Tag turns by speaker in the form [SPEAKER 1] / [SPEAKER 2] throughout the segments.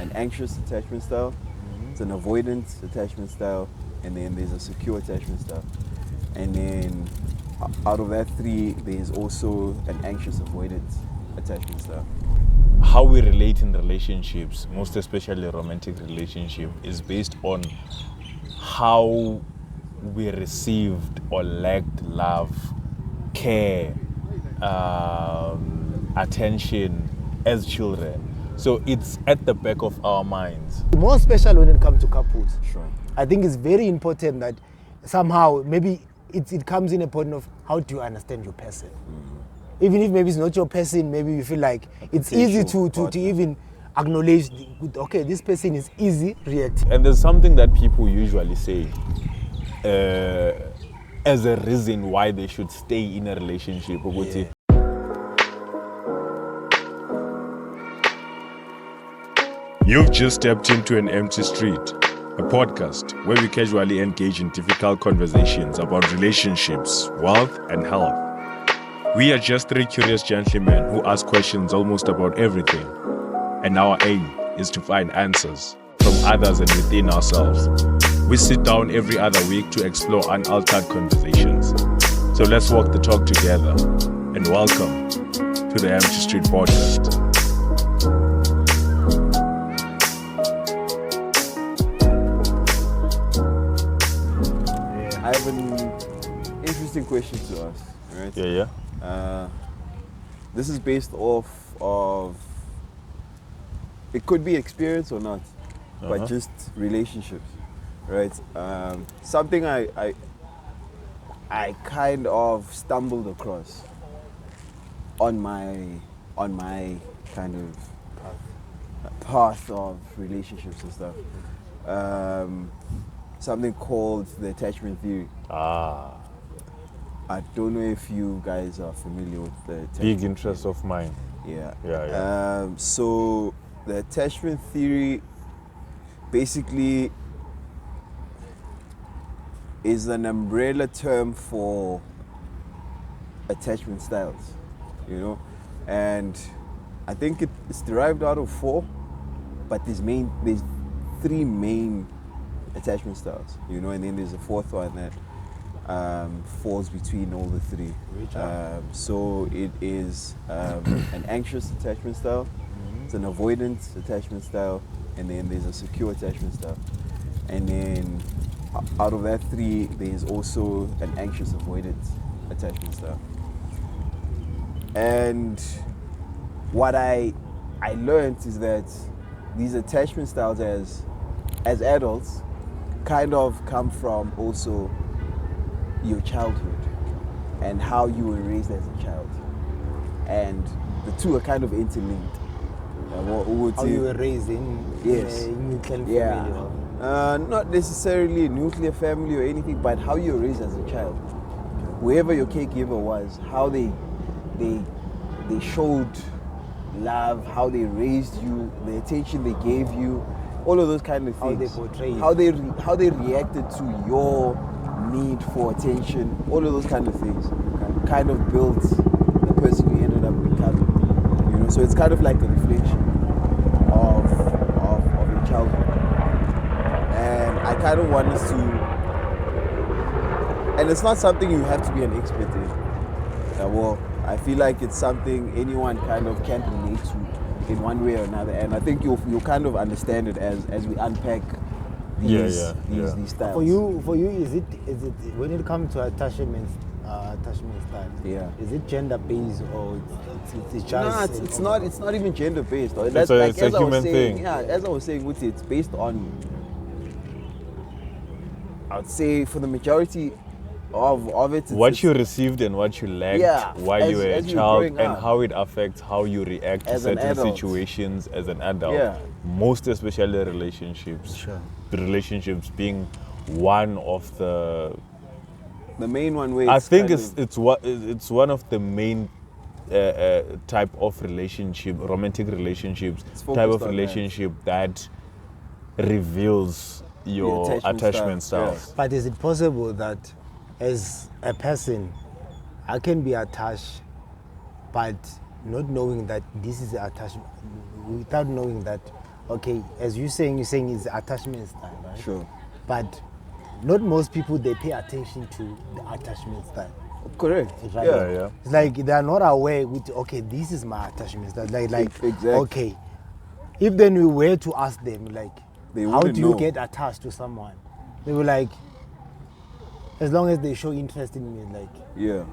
[SPEAKER 1] an anxious attachment style, it's an avoidant attachment style, and then there's a secure attachment style. And then out of that three, there's also an anxious avoidant attachment style.
[SPEAKER 2] How we relate in relationships, most especially romantic relationship, is based on how we received or lacked love, care, attention as children. So it's at the back of our minds.
[SPEAKER 3] More special when it comes to couples.
[SPEAKER 1] Sure.
[SPEAKER 3] I think it's very important that somehow maybe it comes in a point of how do you understand your person. Even if maybe it's not your person, maybe you feel like it's easy to even acknowledge, okay, this person is easy reacting.
[SPEAKER 2] And there's something that people usually say as a reason why they should stay in a relationship.
[SPEAKER 3] Yeah.
[SPEAKER 4] You've just stepped into An Empty Street, a podcast where we casually engage in difficult conversations about relationships, wealth, and health. We are just three curious gentlemen who ask questions almost about everything, and our aim is to find answers from others and within ourselves. We sit down every other week to explore unaltered conversations. So let's walk the talk together, and welcome to the Empty Street podcast.
[SPEAKER 1] I have an interesting question to ask, right?
[SPEAKER 2] Yeah.
[SPEAKER 1] This is based off of, it could be experience or not, but just relationships, right? Something I kind of stumbled across on my kind of path of relationships and stuff. Something called the attachment theory. I don't know if you guys are familiar with the attachment
[SPEAKER 2] Big interest
[SPEAKER 1] theory.
[SPEAKER 2] of mine.
[SPEAKER 1] Yeah. So the attachment theory basically is an umbrella term for attachment styles, you know, and I think it's derived out of four, but there's three main attachment styles, you know, and then there's a fourth one that falls between all the three. So it is an anxious attachment style, it's an avoidant attachment style, and then there's a secure attachment style. And then out of that three, there's also an anxious avoidant attachment style. And what I learned is that these attachment styles as adults kind of come from also your childhood and how you were raised as a child, and the two are kind of interlinked.
[SPEAKER 3] How you were raised in
[SPEAKER 1] Yes.
[SPEAKER 3] a nuclear family.
[SPEAKER 1] Not necessarily a nuclear family or anything, but how you were raised as a child. Whoever your caregiver was, how they showed love, how they raised you, the attention they gave you, all of those kind of things.
[SPEAKER 3] How they portrayed.
[SPEAKER 1] How they reacted to your need for attention, all of those kind of things kind of built the person you ended up becoming. You know, so it's kind of like a reflection of your childhood. And I kind of want us to, and it's not something you have to be an expert in. Well, I feel like it's something anyone kind of can relate to in one way or another, and I think you'll kind of understand it as we unpack these styles.
[SPEAKER 3] For you, is it when it comes to attachment style?
[SPEAKER 1] Yeah.
[SPEAKER 3] Is it gender based or it's just?
[SPEAKER 1] No, it's not even gender based.
[SPEAKER 2] It's a human thing.
[SPEAKER 1] Yeah, as I was saying, it's based on, I would say for the majority of it,
[SPEAKER 2] What you received and what you lacked while you were a child, and how it affects how you react to
[SPEAKER 1] As an
[SPEAKER 2] certain
[SPEAKER 1] adult.
[SPEAKER 2] situations as an adult.
[SPEAKER 1] Yeah.
[SPEAKER 2] Most especially relationships.
[SPEAKER 3] Sure.
[SPEAKER 2] The relationships being one of the.
[SPEAKER 1] the main one way.
[SPEAKER 2] I think it's one of the main type of relationship, romantic relationships, type
[SPEAKER 1] focused
[SPEAKER 2] of
[SPEAKER 1] on
[SPEAKER 2] relationship that reveals your
[SPEAKER 1] attachment
[SPEAKER 2] attachment
[SPEAKER 1] style,
[SPEAKER 2] styles.
[SPEAKER 3] But is it possible that as a person, I can be attached, but not knowing that this is attachment, without knowing that okay, as you're saying is attachment style, right?
[SPEAKER 1] Sure.
[SPEAKER 3] But not most people, they pay attention to the attachment style.
[SPEAKER 1] Correct.
[SPEAKER 3] Right?
[SPEAKER 2] Yeah.
[SPEAKER 3] It's like they are not aware with, okay, this is my attachment style. Like
[SPEAKER 1] Exactly.
[SPEAKER 3] okay, if then we were to ask them, like,
[SPEAKER 1] They
[SPEAKER 3] how
[SPEAKER 1] wouldn't
[SPEAKER 3] do you
[SPEAKER 1] know.
[SPEAKER 3] get attached to someone? They were like, as long as they show interest in me, like,
[SPEAKER 1] Yeah,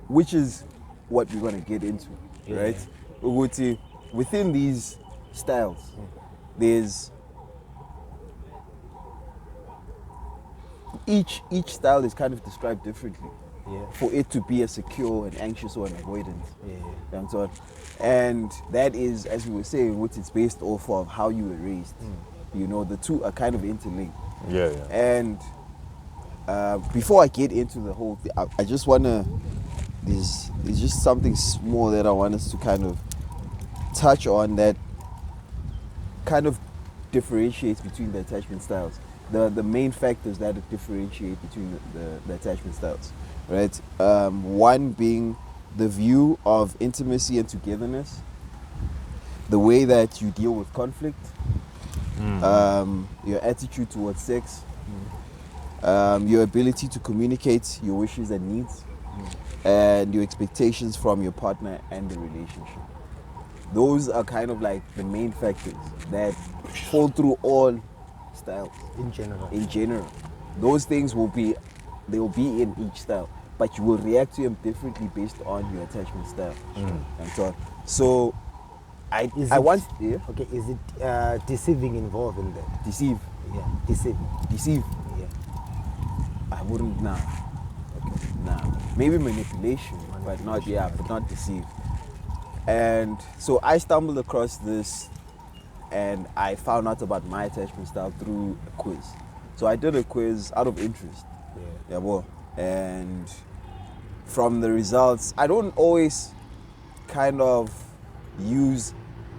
[SPEAKER 1] which is what we're gonna get into, right? Ukuthi, within these styles, there's each style is kind of described differently.
[SPEAKER 3] Yeah.
[SPEAKER 1] For it to be a secure, an anxious, or an avoidant.
[SPEAKER 3] Yeah.
[SPEAKER 1] And so on. And that is, as we were saying, what it's based off of how you were raised. You know, the two are kind of interlinked.
[SPEAKER 2] Yeah.
[SPEAKER 1] And before I get into the whole thing, I just want to, there's just something small that I want us to kind of touch on that kind of differentiates between the attachment styles. The main factors that differentiate between the attachment styles, right? One being the view of intimacy and togetherness, the way that you deal with conflict, your attitude towards sex, your ability to communicate your wishes and needs, and your expectations from your partner and the relationship. Those are kind of like the main factors that fall through all styles.
[SPEAKER 3] in general.
[SPEAKER 1] Those things will be in each style, but you will react to them differently based on your attachment style and so on. So I want
[SPEAKER 3] Okay, is it deceiving involved in that?
[SPEAKER 1] deceive.
[SPEAKER 3] Yeah, deceive. Yeah.
[SPEAKER 1] I wouldn't nah. Okay. Nah. Maybe manipulation, but not deceive. And so I stumbled across this and I found out about my attachment style through a quiz. So I did a quiz out of interest. Yeah, well, and from the results, I don't always kind of use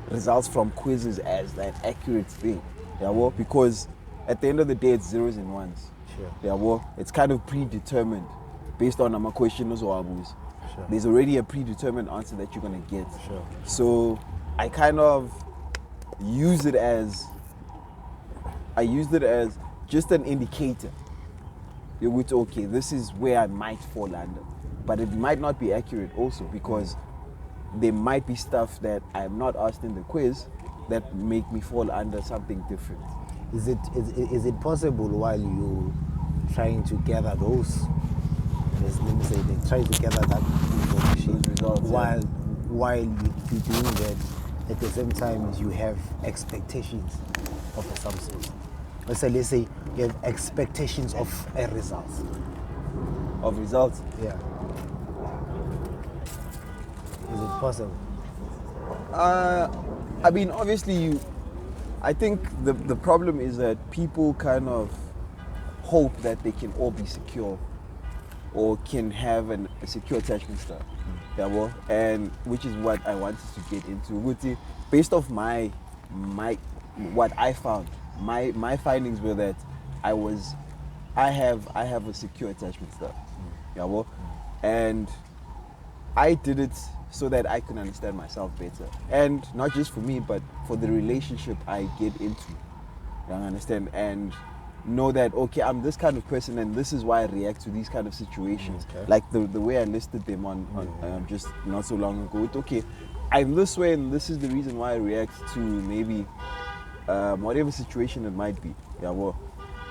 [SPEAKER 1] results from quizzes as that accurate thing. Yeah, well, because at the end of the day, it's zeros and ones.
[SPEAKER 3] Sure.
[SPEAKER 1] Yeah, well, it's kind of predetermined based on my questions or abus.
[SPEAKER 3] Sure.
[SPEAKER 1] There's already a predetermined answer that you're gonna get.
[SPEAKER 3] Sure.
[SPEAKER 1] So I kind of used it as just an indicator. You're with, okay, this is where I might fall under, but it might not be accurate also, because there might be stuff that I'm not asked in the quiz that make me fall under something different.
[SPEAKER 3] Is it possible while you trying to gather those, let me say, they try to gather that information,
[SPEAKER 1] Those results, yeah.
[SPEAKER 3] while you're doing that, at the same time you have expectations of some sort. Let's say you have expectations of a result.
[SPEAKER 1] Of results?
[SPEAKER 3] Yeah. Is it possible?
[SPEAKER 1] I mean, obviously, I think the problem is that people kind of hope that they can all be secure or can have a secure attachment style. Yeah, well, and which is what I wanted to get into. Based off my what I found, my findings were that I have a secure attachment style. Yeah, well, and I did it so that I can understand myself better, and not just for me, but for the relationship I get into. You understand, and know that, okay, I'm this kind of person, and this is why I react to these kind of situations.
[SPEAKER 3] Okay.
[SPEAKER 1] Like the way I listed them on just not so long ago. It's okay, I'm this way, and this is the reason why I react to maybe whatever situation it might be. Yeah, well,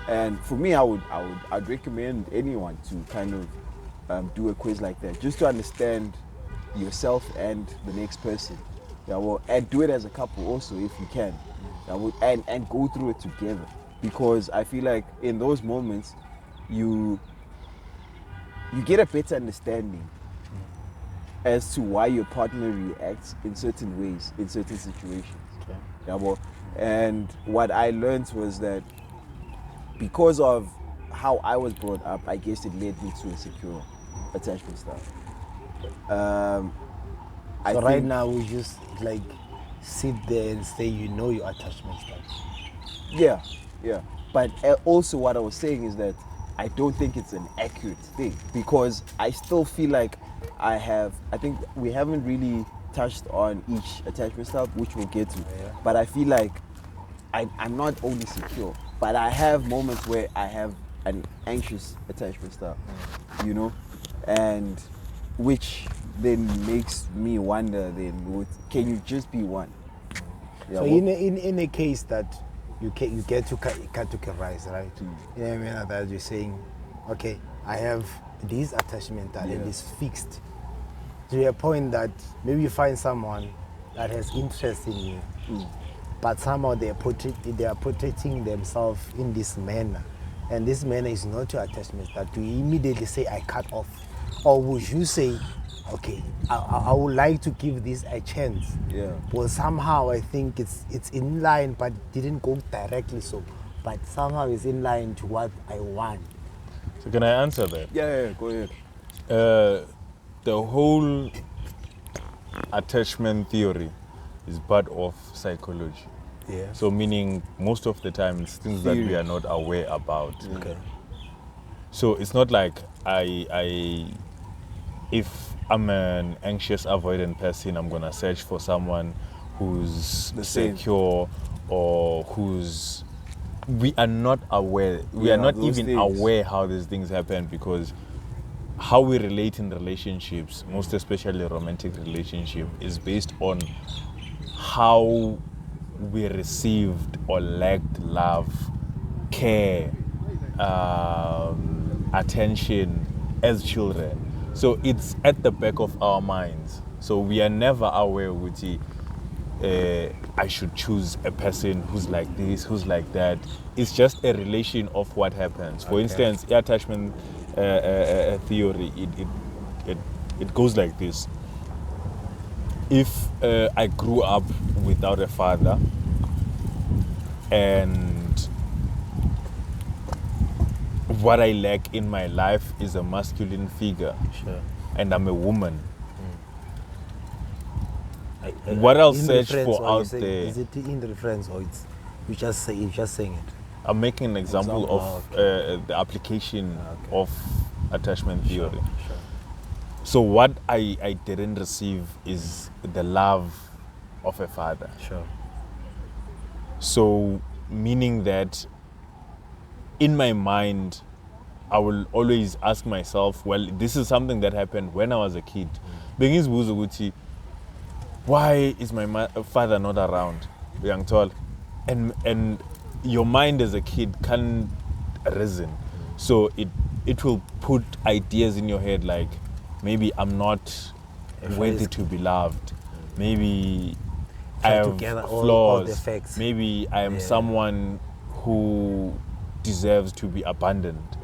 [SPEAKER 1] and for me, I'd recommend anyone to kind of do a quiz like that, just to understand yourself and the next person. Yeah, well, and do it as a couple also if you can. Yeah, well, and go through it together, because I feel like in those moments you get a better understanding as to why your partner reacts in certain ways in certain situations.
[SPEAKER 3] Okay.
[SPEAKER 1] Yeah, well, and what I learned was that because of how I was brought up, I guess it led me to a secure attachment style.
[SPEAKER 3] So right now we just like sit there and say your attachment style.
[SPEAKER 1] Yeah. But also what I was saying is that I don't think it's an accurate thing, because I still feel like I think we haven't really touched on each attachment style, which we'll get to.
[SPEAKER 3] Yeah.
[SPEAKER 1] But I feel like I'm not only secure, but I have moments where I have an anxious attachment style, you know, and which then makes me wonder then, can you just be one?
[SPEAKER 3] So in a case that you get to categorize, right? In a manner that you're saying, okay, I have this attachment style and it's fixed. To a point that maybe you find someone that has interest in you, but somehow they are protecting themselves in this manner, and this manner is not your attachment style. Do you immediately say I cut off, or would you say, okay, I would like to give this a chance?
[SPEAKER 1] Yeah.
[SPEAKER 3] Well, somehow I think it's in line, but it didn't go directly so, but somehow it's in line to what I want.
[SPEAKER 2] So can I answer that?
[SPEAKER 1] Yeah, go ahead.
[SPEAKER 2] The whole attachment theory is part of psychology.
[SPEAKER 3] Yeah.
[SPEAKER 2] So meaning most of the time it's things that we are not aware about.
[SPEAKER 3] Okay.
[SPEAKER 2] So it's not like if I'm an anxious avoidant person, I'm gonna search for someone who's secure or who's, we are not aware. We are not even aware how these things happen, because how we relate in relationships, most especially romantic relationship, is based on how we received or lacked love, care, attention as children. So it's at the back of our minds. So we are never aware with I should choose a person who's like this, who's like that. It's just a relation of what happens. For instance, attachment theory, it goes like this. If I grew up without a father and what I lack in my life is a masculine figure, and I'm a woman, what I'll search for out there.
[SPEAKER 3] Is it in reference or it's you're just saying it?
[SPEAKER 2] I'm making an example of the application of attachment theory.
[SPEAKER 3] Sure.
[SPEAKER 2] So what I didn't receive is the love of a father.
[SPEAKER 3] Sure.
[SPEAKER 2] So meaning that in my mind, I will always ask myself, well, this is something that happened when I was a kid. Why is my father not around? Young tall, and your mind as a kid can't reason, so it will put ideas in your head like, maybe I'm not worthy to be loved. Maybe I have flaws.
[SPEAKER 3] All the facts.
[SPEAKER 2] Maybe I am someone who deserves to be abandoned.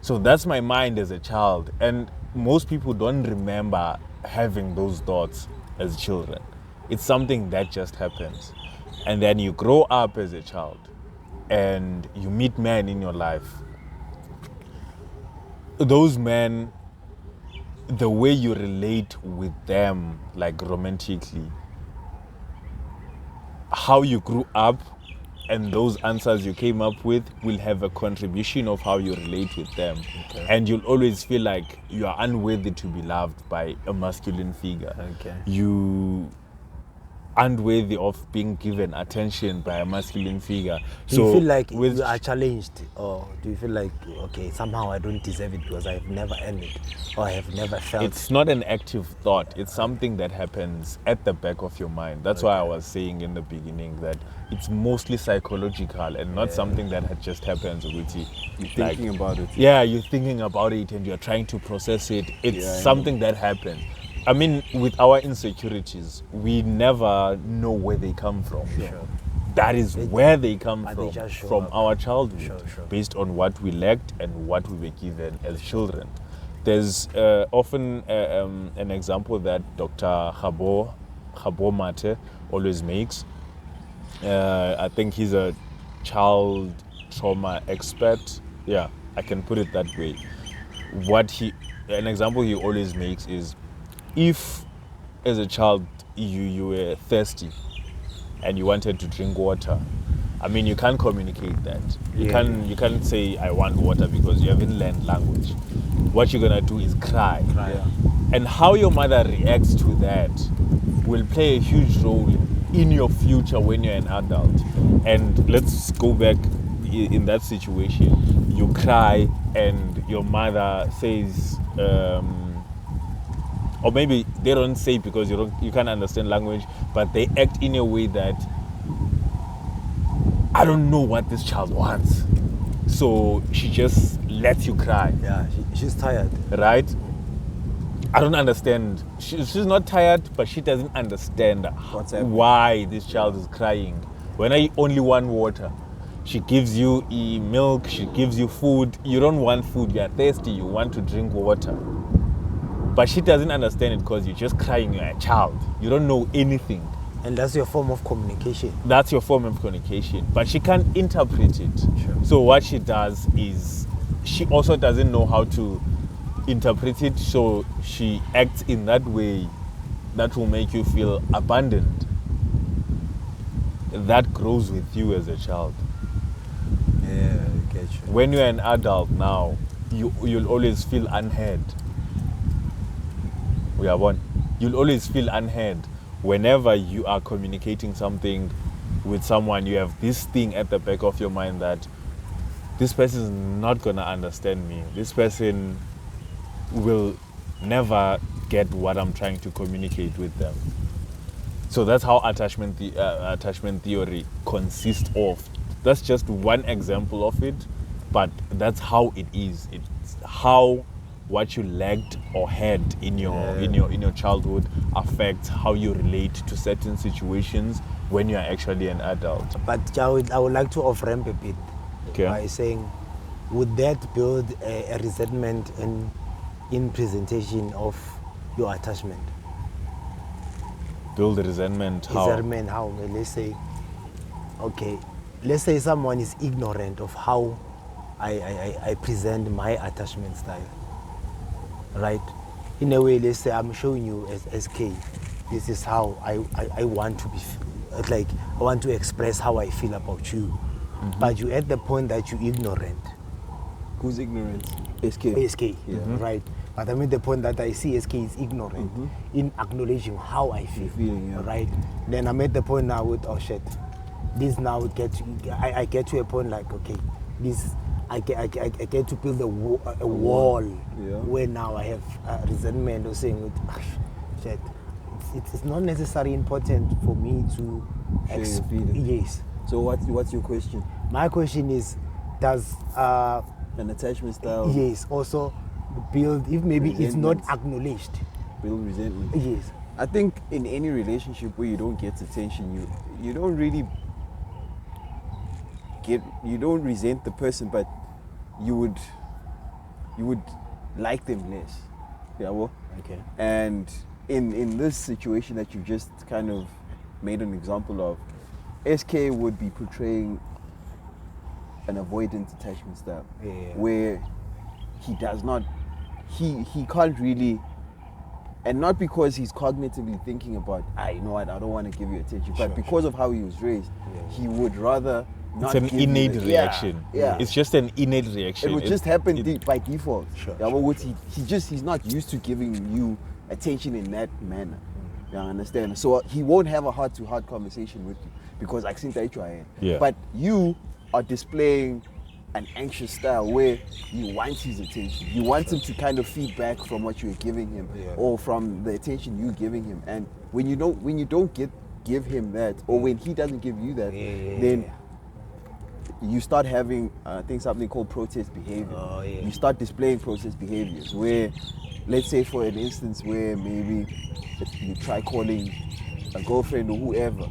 [SPEAKER 2] So that's my mind as a child, and most people don't remember having those thoughts as children. It's something that just happens. And then you grow up as a child and you meet men in your life. Those men, the way you relate with them, like romantically, how you grew up and those answers you came up with will have a contribution of how you relate with them. And you'll always feel like you are unworthy to be loved by a masculine figure. You unworthy of being given attention by a masculine figure.
[SPEAKER 3] Do you feel like you are challenged, or do you feel like, okay, somehow I don't deserve it because I have never earned it, or I have never felt?
[SPEAKER 2] It's not an active thought. It's something that happens at the back of your mind. That's why I was saying in the beginning that it's mostly psychological and not something that just happens with you.
[SPEAKER 1] You're thinking about it.
[SPEAKER 2] Yeah, you're thinking about it and you're trying to process it. It's something that happens. I mean, with our insecurities, we never know where they come from. That is where they come from our childhood, based on what we lacked and what we were given as children. There's often an example that Dr. Khabo Mate always makes. I think he's a child trauma expert. Yeah, I can put it that way. An example he always makes is, if as a child you were thirsty and you wanted to drink water, I mean, you can't communicate that. You can't say I want water because you haven't learned language. What you're gonna do is cry. And how your mother reacts to that will play a huge role in your future when you're an adult. And let's go back in that situation. You cry and your mother says, or maybe they don't say because you can't understand language, but they act in a way that I don't know what this child wants. So she just lets you cry.
[SPEAKER 3] Yeah, she's tired.
[SPEAKER 2] Right? I don't understand. She's not tired, but she doesn't understand why this child is crying. When I only want water, she gives you milk, she gives you food. You don't want food, you are thirsty, you want to drink water. But she doesn't understand it because you're just crying, you're a child. You don't know anything.
[SPEAKER 3] And that's your form of communication.
[SPEAKER 2] That's your form of communication. But she can't interpret it.
[SPEAKER 3] Sure.
[SPEAKER 2] So what she does is she also doesn't know how to interpret it, so she acts in that way that will make you feel abandoned. That grows with you as a child.
[SPEAKER 3] Yeah, I get you.
[SPEAKER 2] When you're an adult now, you'll always feel unheard. You'll always feel unheard. Whenever you are communicating something with someone, you have this thing at the back of your mind that this person is not gonna understand me. This person will never get what I'm trying to communicate with them. So that's how attachment theory consists of. That's just one example of it, but that's how it is. It's how what you lacked or had in your childhood affects how you relate to certain situations when you are actually an adult.
[SPEAKER 3] But I would like to off-ramp a bit by saying, would that build a resentment in presentation of your attachment?
[SPEAKER 2] Build resentment how?
[SPEAKER 3] Resentment how? Let's say someone is ignorant of how I present my attachment style. Right? In a way, let's say I'm showing you as SK, this is how I want to be, like I want to express how I feel about you. Mm-hmm. But you're at the point that you're ignorant.
[SPEAKER 1] Who's ignorant? SK.
[SPEAKER 3] Yeah. Right? But I mean the point that I see SK is ignorant in acknowledging how I feel. Right? Then I'm at the point now with, oh shit, this now I get to a point like, okay, this I get to build a wall where now I have resentment or saying, shit, it's not necessarily important for me to yes.
[SPEAKER 1] So what's your question?
[SPEAKER 3] My question is, does
[SPEAKER 1] an attachment style
[SPEAKER 3] also build, if maybe it's not acknowledged,
[SPEAKER 1] build resentment?
[SPEAKER 3] Yes.
[SPEAKER 1] I think in any relationship where you don't get attention, you don't really you don't resent the person, but you would like them less. Yeah, well.
[SPEAKER 3] Okay.
[SPEAKER 1] And in this situation that you just kind of made an example of, SK would be portraying an avoidant attachment style, where he does not, he can't really, and not because he's cognitively thinking about, you know what, I don't want to give you attention, but because of how he was raised, he would rather not.
[SPEAKER 2] It's an innate reaction.
[SPEAKER 1] Yeah.
[SPEAKER 2] It's just an innate reaction.
[SPEAKER 1] It would just happen by default. He's not used to giving you attention in that manner. You understand? So he won't have a heart-to-heart conversation with you because I think that you are.
[SPEAKER 2] Yeah.
[SPEAKER 1] But you are displaying an anxious style where you want his attention. You want him to kind of feed back from what you're giving him or from the attention you're giving him. And when you don't give him that, or when he doesn't give you that, then you start having, I think, something called protest behavior. You start displaying protest behaviors where, let's say for an instance where maybe you try calling a girlfriend or whoever,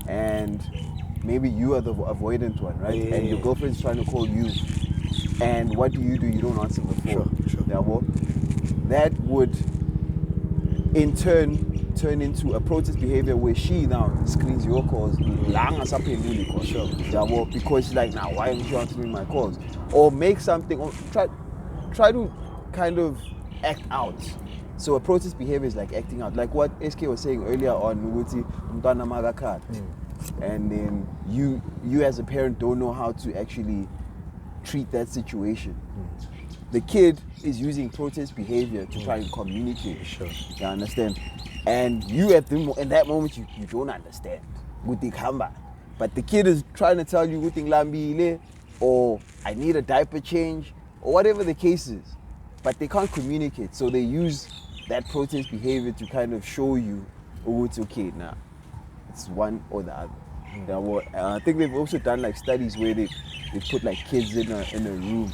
[SPEAKER 1] and maybe you are the avoidant one, right? And your girlfriend's trying to call you, and what do? You don't answer the phone.
[SPEAKER 3] Sure.
[SPEAKER 1] Yeah, well, that would in turn turn into a protest behavior where she now screens your calls, because she's like, now why aren't you answering my calls? Or make something, or try to kind of act out. So a protest behavior is like acting out, like what SK was saying earlier on, and then you as a parent don't know how to actually treat that situation. the kid is using protest behavior to try and communicate.
[SPEAKER 3] Sure.
[SPEAKER 1] You understand? And you in that moment you don't understand. But the kid is trying to tell you "Lambile," or "I need a diaper change," or whatever the case is. But they can't communicate, so they use that protest behavior to kind of show you, oh, it's okay now. It's one or the other. Yeah, well, I think they've also done like studies where they put like kids in a room,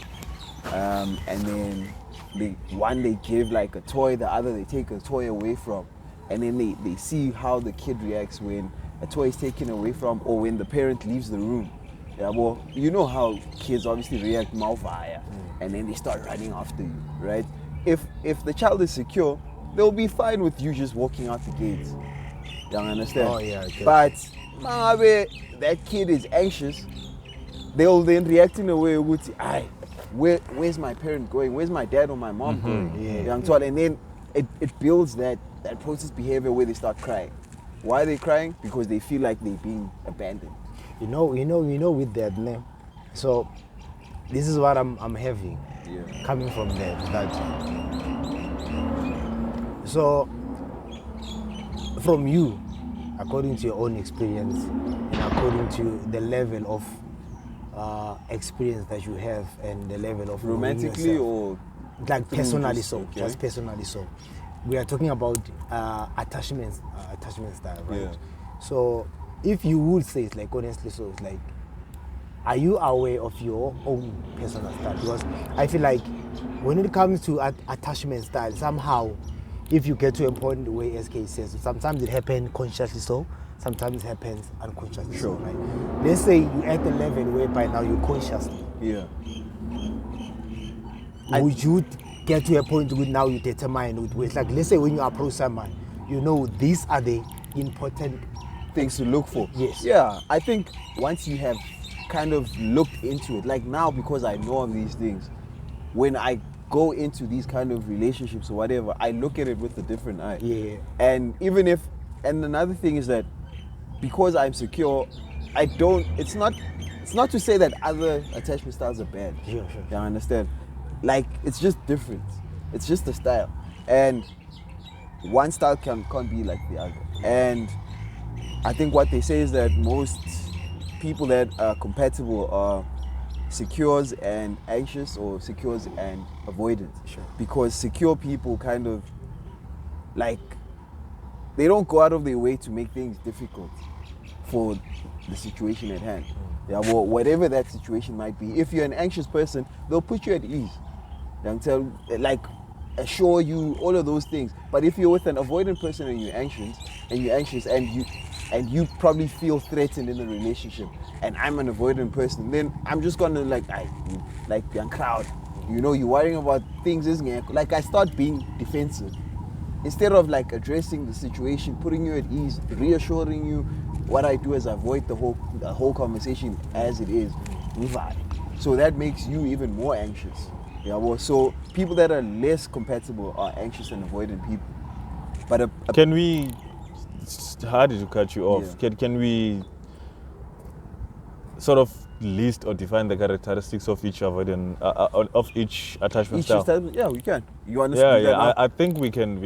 [SPEAKER 1] and then they give like a toy, the other they take a toy away from, and then they see how the kid reacts when a toy is taken away from or when the parent leaves the room. Yeah, well, you know how kids obviously react malvaya, and then they start running after you, right? If the child is secure, they'll be fine with you just walking out the gates. You understand?
[SPEAKER 3] Oh yeah, okay.
[SPEAKER 1] But that kid is anxious, they'll then react in a way with, where's my parent going? Where's my dad or my mom going?
[SPEAKER 3] Yeah.
[SPEAKER 1] And then it builds that process behavior where they start crying. Why are they crying? Because they feel like they're being abandoned.
[SPEAKER 3] You know with that name. So this is what I'm having.
[SPEAKER 1] Yeah.
[SPEAKER 3] Coming from that. So from you, according to your own experience and according to the level of experience that you have and the level of knowing
[SPEAKER 1] Romantically
[SPEAKER 3] yourself,
[SPEAKER 1] or
[SPEAKER 3] like personally,
[SPEAKER 1] okay.
[SPEAKER 3] just personally. So we are talking about attachment style, right?
[SPEAKER 1] Yeah.
[SPEAKER 3] So if you would say it's like honestly, so it's like, are you aware of your own personal style? Because I feel like when it comes to attachment style, somehow, if you get to a point where SK says, sometimes it happens consciously so, sometimes it happens unconsciously so,
[SPEAKER 1] Sure.
[SPEAKER 3] right? Let's say you at the level where by now you're consciously.
[SPEAKER 1] Yeah.
[SPEAKER 3] Would you get to a point where now you determine with like, let's say when you approach someone, you know these are the important
[SPEAKER 1] Things to look for.
[SPEAKER 3] Yes.
[SPEAKER 1] Yeah, I think once you have kind of looked into it, like now because I know of these things, when I go into these kind of relationships or whatever, I look at it with a different eye.
[SPEAKER 3] Yeah.
[SPEAKER 1] And and another thing is that because I'm secure, it's not to say that other attachment styles are bad.
[SPEAKER 3] Sure.
[SPEAKER 1] You understand? Like, it's just different. It's just a style. And one style can't be like the other. And I think what they say is that most people that are compatible are secures and anxious, or secures and avoidant.
[SPEAKER 3] Sure.
[SPEAKER 1] Because secure people kind of like, they don't go out of their way to make things difficult for the situation at hand. Yeah, well, whatever that situation might be. If you're an anxious person, they'll put you at ease. They'll assure you, all of those things. But if you're with an avoidant person and you're anxious and you probably feel threatened in the relationship, and I'm an avoidant person, then I'm just gonna be a crowd. You know, you're worrying about things, isn't it? Like, I start being defensive. Instead of like addressing the situation, putting you at ease, reassuring you, what I do is avoid the whole conversation as it is. So that makes you even more anxious. Yeah, well, so people that are less compatible are anxious and avoidant people. But
[SPEAKER 2] Can we, how did you cut you off?
[SPEAKER 1] Yeah.
[SPEAKER 2] Can we sort of list or define the characteristics of each avoidant, of each attachment style?
[SPEAKER 1] yeah, we can. You understand?
[SPEAKER 2] Yeah. I think we can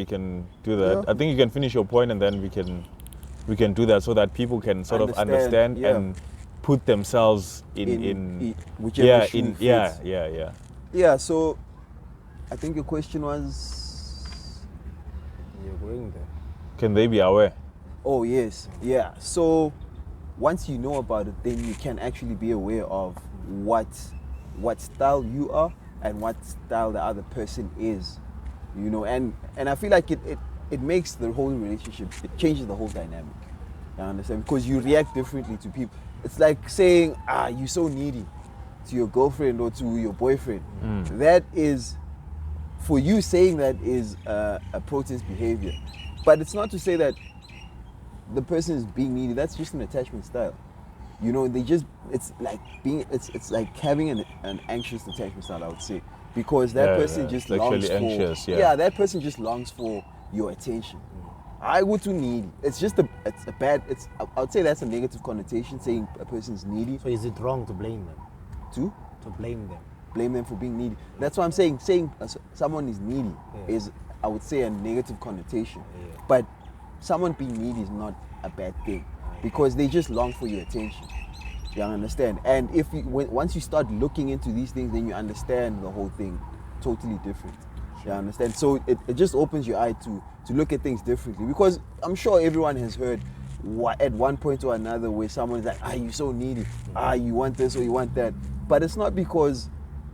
[SPEAKER 2] do that.
[SPEAKER 1] Yeah.
[SPEAKER 2] I think you can finish your point and then we can do that so that people can sort of understand
[SPEAKER 1] yeah.
[SPEAKER 2] and put themselves in
[SPEAKER 1] whichever shoe fits.
[SPEAKER 2] Yeah.
[SPEAKER 1] Yeah, so I think your question was,
[SPEAKER 3] You're going there.
[SPEAKER 2] Can they be aware?
[SPEAKER 1] oh yes, yeah. So once you know about it, then you can actually be aware of what style you are and what style the other person is, you know. And I feel like it makes the whole relationship, it changes the whole dynamic. You understand? Because you react differently to people. It's like saying, you're so needy to your girlfriend or to your boyfriend. That is, for you saying that is a protest behavior. But it's not to say that the person is being needy. That's just an attachment style. You know, it's like having an anxious attachment style, I would say. Because that person just longs for,
[SPEAKER 2] anxious,
[SPEAKER 1] that person just longs for your attention. I would too needy. It's just I would say that's a negative connotation, saying a person's needy.
[SPEAKER 3] So is it wrong to blame them?
[SPEAKER 1] To
[SPEAKER 3] To blame them?
[SPEAKER 1] blame them for being needy. That's why I'm saying someone is needy is, I would say, a negative connotation. But someone being needy is not a bad thing, because they just long for your attention. You understand? And once you start looking into these things, then you understand the whole thing totally different. You understand? So it just opens your eye to look at things differently, because I'm sure everyone has heard at one point or another where someone's like, you're so needy, you want this or you want that. But it's not because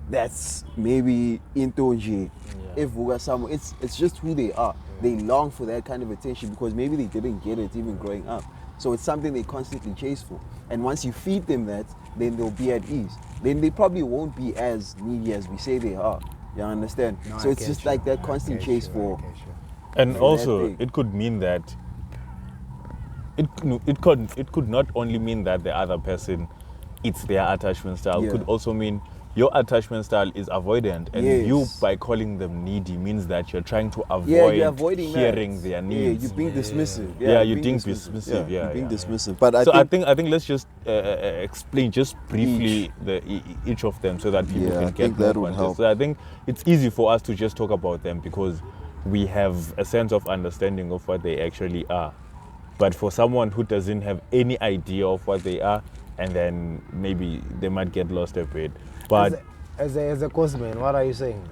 [SPEAKER 1] that's maybe into if someone, it's just who they are. They long for that kind of attention because maybe they didn't get it even growing up. So it's something they constantly chase for. And once you feed them that, then they'll be at ease. Then they probably won't be as needy as we say they are. You understand?
[SPEAKER 3] No,
[SPEAKER 1] so it's just like that constant chase for.
[SPEAKER 2] And
[SPEAKER 1] for
[SPEAKER 2] also,
[SPEAKER 1] that thing.
[SPEAKER 2] it could mean that it could not only mean that the other person, it's their attachment style. It could also mean your attachment style is avoidant, and you, by calling them needy, means that you're trying to avoid hearing their needs.
[SPEAKER 1] Yeah, you're being dismissive.
[SPEAKER 2] You're being dismissive.
[SPEAKER 1] You're being dismissive. But
[SPEAKER 2] I think let's just explain just briefly each of them so that people can get more context. So I think it's easy for us to just talk about them because we have a sense of understanding of what they actually are. But for someone who doesn't have any idea of what they are, and then maybe they might get lost a bit. But
[SPEAKER 3] as a cosman, what are you saying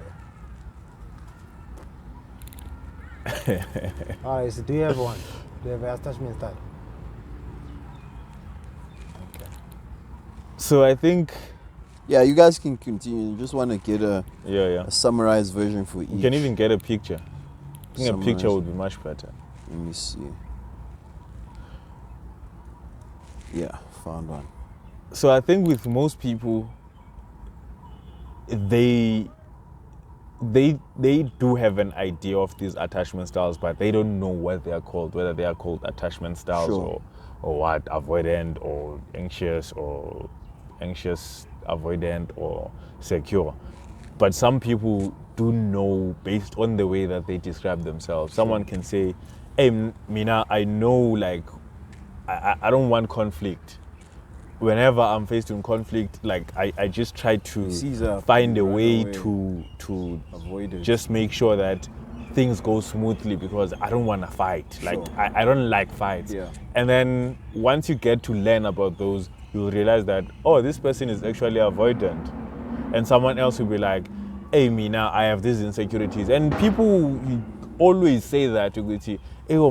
[SPEAKER 3] there? Alright, so do you have one? Do you have an attachment style? Okay.
[SPEAKER 2] So I think
[SPEAKER 1] you guys can continue. You just want to get a summarized version for each.
[SPEAKER 2] You can even get a picture. I think a picture would be much better.
[SPEAKER 1] Let me see. Yeah, found one.
[SPEAKER 2] So I think with most people, they do have an idea of these attachment styles, but they don't know what they are called, whether they are called attachment styles or what, avoidant or anxious avoidant or secure. But some people do know based on the way that they describe themselves. Someone can say, hey, Mina, I know, like, I don't want conflict. Whenever I'm faced with conflict, like I just try to find a way to avoid it. Just make sure that things go smoothly because I don't want to fight. Like I don't like fights. Yeah. And then once you get to learn about those, you'll realize that, this person is actually avoidant. And someone else will be like, hey, Mina, I have these insecurities. And people always say that to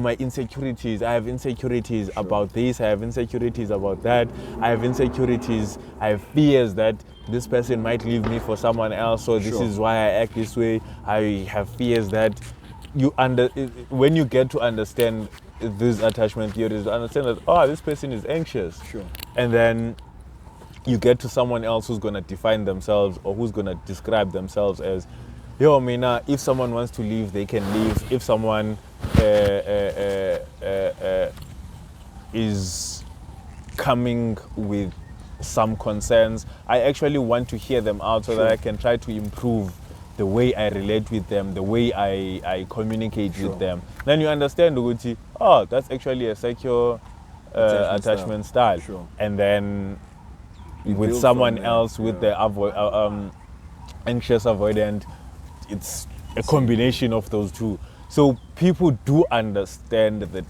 [SPEAKER 2] my insecurities, I have insecurities about this, I have insecurities about that, I have insecurities, I have fears that this person might leave me for someone else, so this is why I act this way. I have fears that when you get to understand these attachment theories, you understand that, this person is anxious. And then you get to someone else who's going to define themselves or who's going to describe themselves as, Mina, if someone wants to leave, they can leave. If someone is coming with some concerns, I actually want to hear them out so that I can try to improve the way I relate with them, the way I communicate with them. Then you understand, Uguti, that's actually a secure attachment style. And then with someone else, with the anxious avoidant, it's a combination of those two. So people do understand the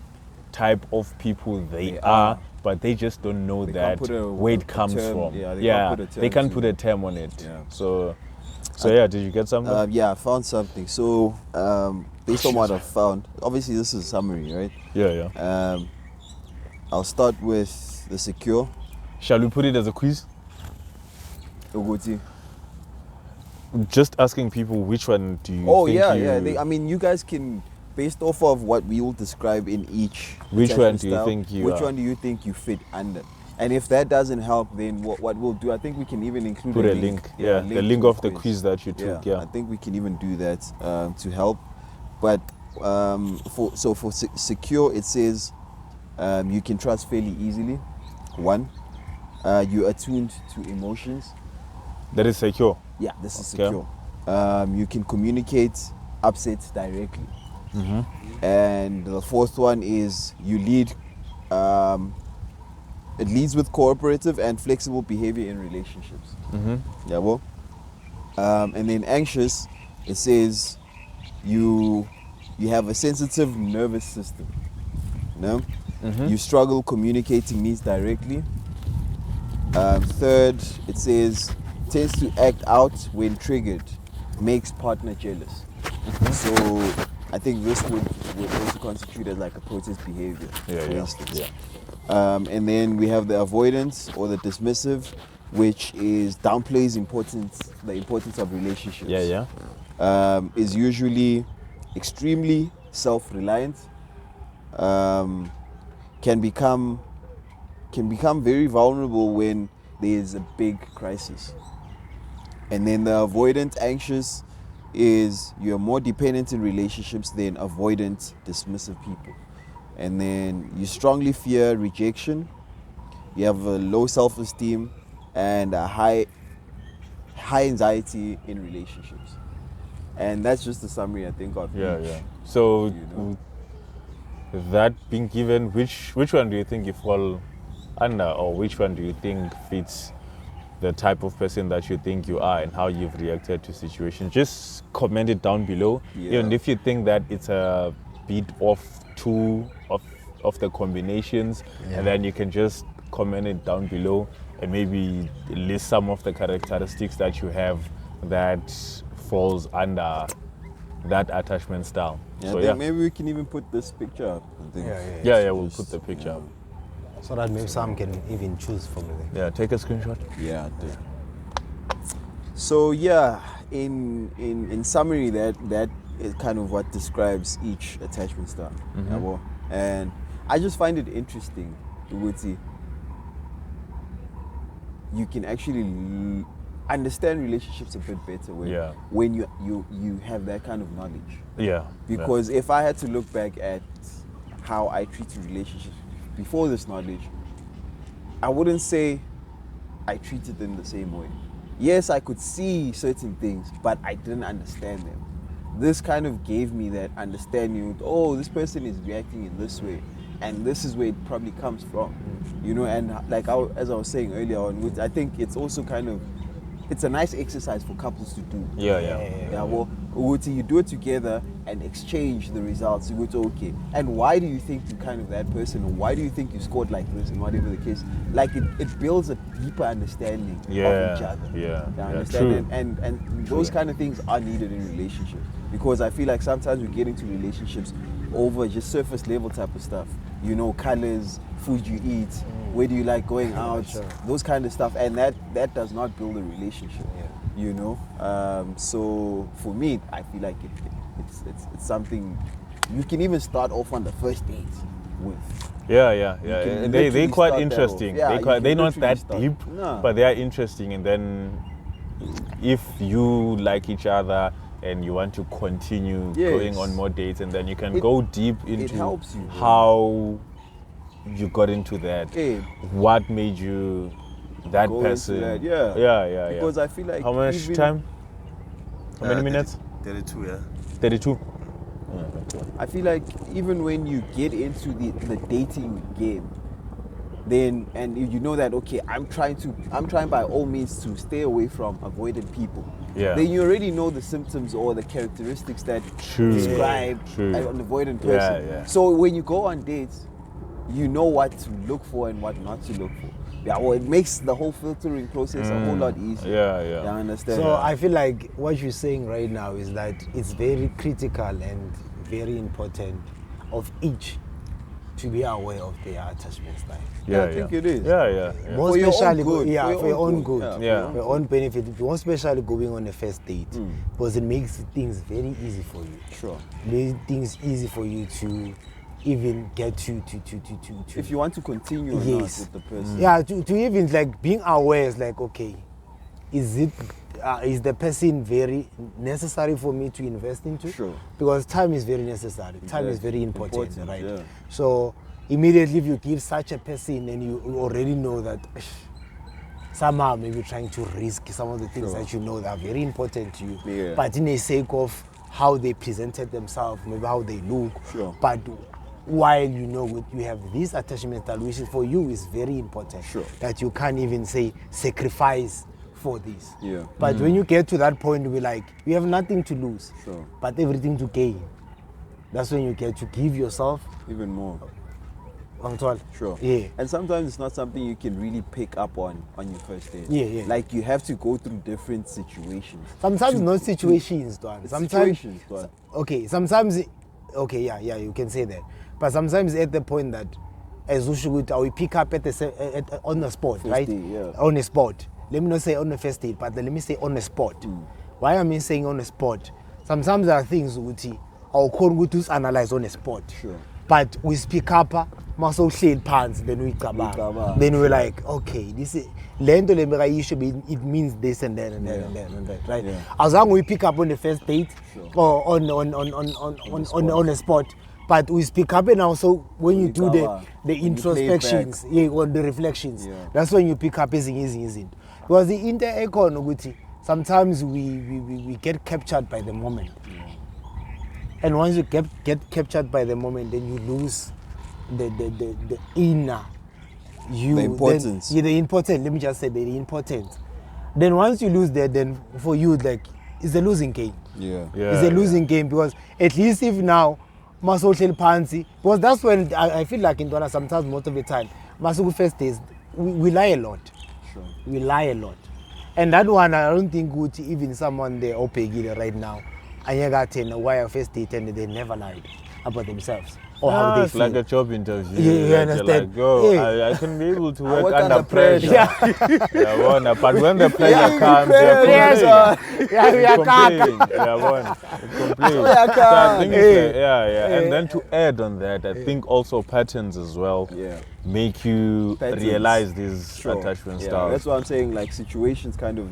[SPEAKER 2] type of people they are, but they just don't know where it comes from. They can't put a term on it. So did you get something?
[SPEAKER 1] I found something. So based on what I found, obviously this is a summary, right? I'll start with the secure.
[SPEAKER 2] Shall we put it as a quiz?
[SPEAKER 1] Uguti.
[SPEAKER 2] Just asking people which one do you think
[SPEAKER 1] I mean, you guys can, based off of what we will describe in each.
[SPEAKER 2] Which one do you think
[SPEAKER 1] Which one do you think you fit under? And if that doesn't help, then what we'll do, I think we can even include
[SPEAKER 2] a link. The link of the quiz that you took.
[SPEAKER 1] I think we can even do that to help. But for secure, it says you can trust fairly easily. 1, you're attuned to emotions.
[SPEAKER 2] That is secure.
[SPEAKER 1] Yeah, this is secure. You can communicate upsets directly. And the 4th one is you lead. It leads with cooperative and flexible behavior in relationships. Yeah, well. And then anxious, it says you have a sensitive nervous system. No? You struggle communicating needs directly. Third, it says tends to act out when triggered, makes partner jealous. So I think this would also constitute as like a protest behavior, for instance. And then we have the avoidance or the dismissive, which is downplays the importance of relationships. Is usually extremely self-reliant. Can become very vulnerable when there is a big crisis. And then the avoidant anxious is you're more dependent in relationships than avoidant dismissive people. And then you strongly fear rejection. You have a low self-esteem and a high anxiety in relationships. And that's just a summary, I think, of each.
[SPEAKER 2] So that being given, which one do you think you fall under, or which one do you think fits the type of person that you think you are and how you've reacted to situations? Just comment it down below. Even if you think that it's a bit off two of the combinations, and then you can just comment it down below and maybe list some of the characteristics that you have that falls under that attachment style.
[SPEAKER 1] Maybe we can even put this picture up. I think.
[SPEAKER 2] We'll put the picture up.
[SPEAKER 3] So that maybe some can even choose from it.
[SPEAKER 2] Yeah, take a screenshot.
[SPEAKER 1] Yeah, I do. So in summary, that is kind of what describes each attachment style. And I just find it interesting, Uguti. You can actually understand relationships a bit better when you have that kind of knowledge. Because if I had to look back at how I treated relationships before this knowledge, I wouldn't say I treated them the same way. Yes, I could see certain things, but I didn't understand them. This kind of gave me that understanding, this person is reacting in this way, and this is where it probably comes from. And like as I was saying earlier on, I think it's also it's a nice exercise for couples to do. Well, you do it together and exchange the results. You go to okay, and why do you think you're kind of that person, or why do you think you scored like this, and whatever the case. Like it builds a deeper understanding of each other. You understand? And those kind of things are needed in relationships, because I feel like sometimes we get into relationships over just surface level type of stuff. Colors, food you eat, where do you like going out, those kind of stuff, and that does not build a relationship. So for me, I feel like it's something you can even start off on the first date with. They quite interesting.
[SPEAKER 2] They're not that deep, but they are interesting. And then if you like each other and you want to continue going on more dates, and then you can go deep into how you got into that. What made you that person?
[SPEAKER 1] Because I feel like
[SPEAKER 2] how much time? How many minutes?
[SPEAKER 5] 32,
[SPEAKER 2] 32.
[SPEAKER 1] I feel like even when you get into the dating game, then and you know that I'm trying by all means to stay away from avoidant people. Then you already know the symptoms or the characteristics that describe an avoidant person. So when you go on dates, you know what to look for and what not to look for. It makes the whole filtering process a whole lot easier. You understand?
[SPEAKER 3] So I feel like what you're saying right now is that it's very critical and very important of each to be aware of their attachment style.
[SPEAKER 1] I think it is.
[SPEAKER 3] More
[SPEAKER 1] for
[SPEAKER 3] especially
[SPEAKER 1] your own good.
[SPEAKER 3] for your own good.
[SPEAKER 1] For
[SPEAKER 3] for your own benefit. More especially going on a first date, because it makes things very easy for you. It makes things easy for you to even get to
[SPEAKER 1] if you want to continue or not with the person.
[SPEAKER 3] To even like being aware is like, okay, is the person very necessary for me to invest into? Because time is very necessary. Time is very important, right? So immediately if you give such a person and you already know that somehow maybe trying to risk some of the things that you know that are very important to you, but in the sake of how they presented themselves, maybe how they look, but while you have this attachment style, which is for you is very important, that you can't even say sacrifice for this.
[SPEAKER 1] Yeah.
[SPEAKER 3] But when you get to that point, we're like, you have nothing to lose,
[SPEAKER 1] Sure.
[SPEAKER 3] but everything to gain. That's when you get to give yourself.
[SPEAKER 1] Even more. Sure.
[SPEAKER 3] Yeah.
[SPEAKER 1] And sometimes it's not something you can really pick up on your first date.
[SPEAKER 3] Yeah.
[SPEAKER 1] Like you have to go through different situations.
[SPEAKER 3] Sometimes not situations, Dwan.
[SPEAKER 1] It's
[SPEAKER 3] Sometimes,
[SPEAKER 1] situations, Dwan.
[SPEAKER 3] okay, sometimes, okay, yeah, you can say that. But sometimes at the point that, as we pick up on the spot,
[SPEAKER 1] First
[SPEAKER 3] right?
[SPEAKER 1] date, yeah.
[SPEAKER 3] On the spot. Let me not say on the first date, but let me say on the spot. Why am I saying on the spot? Sometimes there are things I'll call to analyze on the spot.
[SPEAKER 1] Sure.
[SPEAKER 3] But we speak up, muscle shade pants, then we come back. Then we're like, okay, this is lento it means this and that and that and that and that, right?
[SPEAKER 1] Yeah.
[SPEAKER 3] As long as we pick up on the first date or on the spot, but we speak up and also when you do the
[SPEAKER 1] when you
[SPEAKER 3] introspections, or the reflections, that's when you pick up isn't. Because the inter-econ, sometimes we get captured by the moment. And once you get captured by the moment, then you lose the inner you.
[SPEAKER 1] The importance.
[SPEAKER 3] Then, the important. Let me just say the important. Then once you lose that, then for you, like, it's a losing game.
[SPEAKER 1] Yeah.
[SPEAKER 3] It's a losing game because at least if now, my social pansy, because that's when I feel like in Dwana sometimes most of the time, my first days, we lie a lot.
[SPEAKER 1] Sure.
[SPEAKER 3] We lie a lot. And that one, I don't think would even someone there OPG right now, and you got in why I first date and they never lied about themselves or how they
[SPEAKER 2] It's
[SPEAKER 3] feel.
[SPEAKER 2] like a job interview.
[SPEAKER 3] Yeah, you
[SPEAKER 2] Like,
[SPEAKER 3] understand?
[SPEAKER 2] you're like, yo,
[SPEAKER 3] Yeah.
[SPEAKER 2] I can be able to
[SPEAKER 1] I
[SPEAKER 2] work
[SPEAKER 1] work
[SPEAKER 2] under
[SPEAKER 1] under
[SPEAKER 2] pressure.
[SPEAKER 1] pressure.
[SPEAKER 2] But when the pressure comes,
[SPEAKER 3] Pressure. Yeah, we are
[SPEAKER 2] complaining. Complain. So I think it's like, and then to add on that, I think also patterns as well make you
[SPEAKER 1] Patterns.
[SPEAKER 2] realize these attachment styles.
[SPEAKER 1] That's what I'm saying. Like situations kind of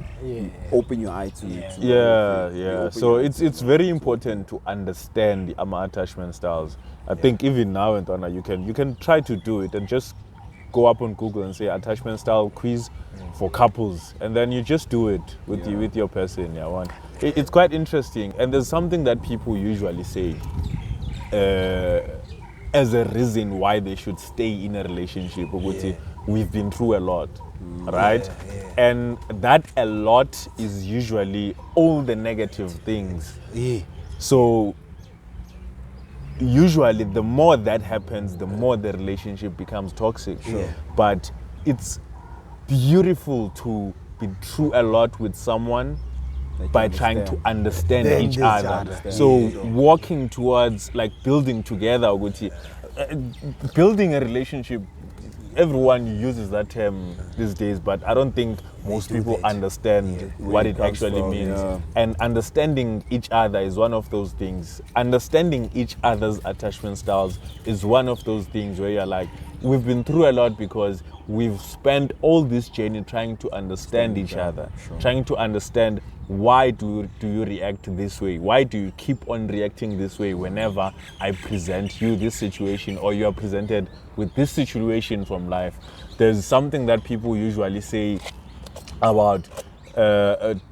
[SPEAKER 1] open your eye to it.
[SPEAKER 2] Yeah. So it's very important to understand the attachment styles. I think even now and then you can try to do it and just go up on Google and say attachment style quiz for couples, and then you just do it with your person. It's quite interesting, and there's something that people usually say as a reason why they should stay in a relationship. We've been through a lot, right? And that a lot is usually all the negative things. So usually the more that happens, the more the relationship becomes toxic. But it's beautiful to be through a lot with someone by trying to understand each other. So walking towards, like, building together, building a relationship, everyone uses that term these days, but I don't think most people understand what it actually means. And understanding each other is one of those things. Understanding each other's attachment styles is one of those things where you're like, we've been through a lot because we've spent all this journey trying to understand each other, trying to understand why do you react this way? Why do you keep on reacting this way whenever I present you this situation or you are presented with this situation from life? There's something that people usually say about